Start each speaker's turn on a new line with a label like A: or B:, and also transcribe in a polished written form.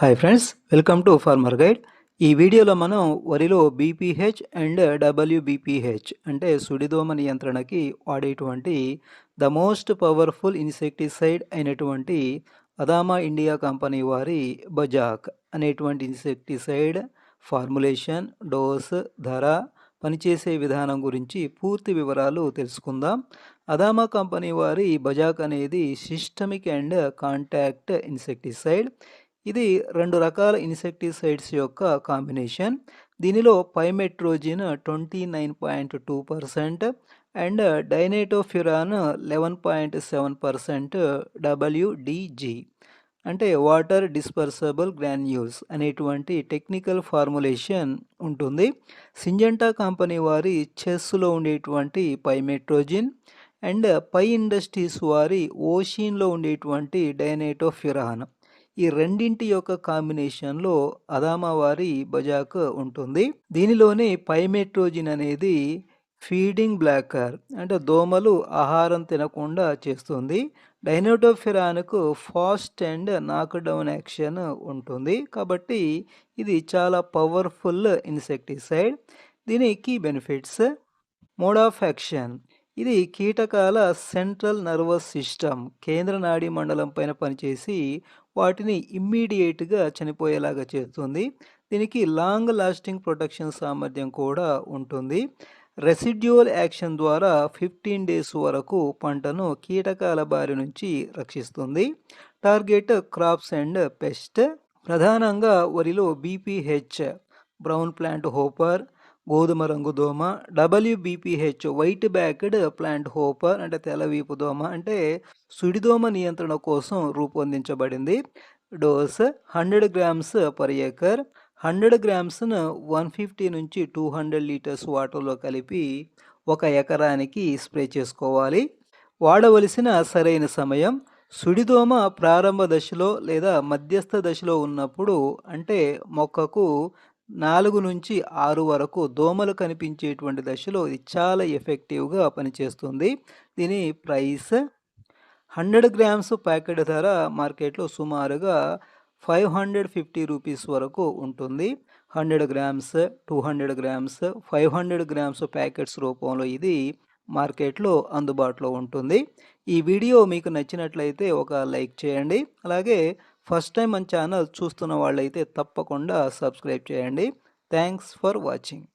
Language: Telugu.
A: Hi friends, welcome to farmer guide. ఈ వీడియోలో మనం వరిలో బీపీహెచ్ అండ్ డబ్ల్యూబీపీహెచ్ అంటే సుడిదోమ నియంత్రణకి వాడేటువంటి ద మోస్ట్ పవర్ఫుల్ ఇన్సెక్టిసైడ్ అయినటువంటి అదామా ఇండియా కంపెనీ వారి బజాక్ అనేటువంటి ఇన్సెక్టిసైడ్ ఫార్ములేషన్, డోస్, ధర, పనిచేసే విధానం గురించి పూర్తి వివరాలు తెలుసుకుందాం. అదామా కంపెనీ వారి బజాక్ అనేది సిస్టమిక్ అండ్ కాంటాక్ట్ ఇన్సెక్టిసైడ్. ఇది 2 రకాల ఇన్సెక్టిసైడ్స్ యొక్క కాంబినేషన్. దీనిలో పైమెట్రోజిన్ 29.2% అండ్ డైనైటోఫ్యురాన్ 11.7% డబ్ల్యూడిజి అంటే వాటర్ డిస్పర్సబుల్ గ్రాన్యూల్స్ అనేటువంటి టెక్నికల్ ఫార్ములేషన్ ఉంటుంది. సింజెంటా కంపెనీ వారి చెస్లో ఉండేటువంటి పైమెట్రోజిన్ అండ్ పై ఇండస్ట్రీస్ వారి ఓషిన్లో ఉండేటువంటి డైనైటోఫ్యురాన్, ఈ రెండింటి యొక్క కాంబినేషన్లో అదామా వారి బజాక్ ఉంటుంది. దీనిలోని పైమెట్రోజిన్ అనేది ఫీడింగ్ బ్లాకర్ అంటే దోమలు ఆహారం తినకుండా చేస్తుంది. డైనోటోఫిరాన్కు fast and knock down action ఉంటుంది. కాబట్టి ఇది చాలా పవర్ఫుల్ ఇన్సెక్టిసైడ్. దీని key benefits: mode of action: ఇది కీటకాల సెంట్రల్ నర్వస్ సిస్టమ్ కేంద్ర నాడీ మండలం పైన పనిచేసి వాటిని ఇమ్మీడియట్గా చనిపోయేలాగా చేస్తుంది. దీనికి లాంగ్ లాస్టింగ్ ప్రొటెక్షన్ సామర్థ్యం కూడా ఉంటుంది. రెసిడ్యువల్ యాక్షన్ ద్వారా 15 డేస్ వరకు పంటను కీటకాల బారి నుంచి రక్షిస్తుంది. టార్గెట్ క్రాప్స్ అండ్ పెస్ట్: ప్రధానంగా వరిలో బీపీహెచ్ బ్రౌన్ ప్లాంట్ హోపర్, గోధుమ రంగు దోమ, డబ్ల్యూబీపీహెచ్ వైట్ బ్యాక్డ్ ప్లాంట్ హోపర్ అంటే తెల్లవీపు దోమ అంటే సుడిదోమ నియంత్రణ కోసం రూపొందించబడింది. Dose 100 grams per acre. 100 గ్రామ్స్ను 150 నుంచి 200 లీటర్స్ వాటర్లో కలిపి 1 ఎకరానికి స్ప్రే చేసుకోవాలి. వాడవలసిన సరైన సమయం: సుడిదోమ ప్రారంభ దశలో లేదా మధ్యస్థ దశలో ఉన్నప్పుడు, అంటే మొక్కకు 4 నుంచి 6 వరకు దోమలు కనిపించేటువంటి దశలో ఇది చాలా ఎఫెక్టివ్గా పనిచేస్తుంది. దీని ప్రైస్: 100 గ్రామ్స్ ప్యాకెట్ ధర మార్కెట్లో సుమారుగా 550 రూపీస్ వరకు ఉంటుంది. 100 గ్రామ్స్, 200 గ్రామ్స్, 500 గ్రామ్స్ ప్యాకెట్స్ రూపంలో ఇది మార్కెట్లో అందుబాటులో ఉంటుంది. ఈ వీడియో మీకు నచ్చినట్లయితే ఒక లైక్ చేయండి. అలాగే ఫస్ట్ టైం మన ఛానల్ చూస్తున్న వాళ్ళైతే తప్పకుండా సబ్స్క్రైబ్ చేయండి. Thanks for watching.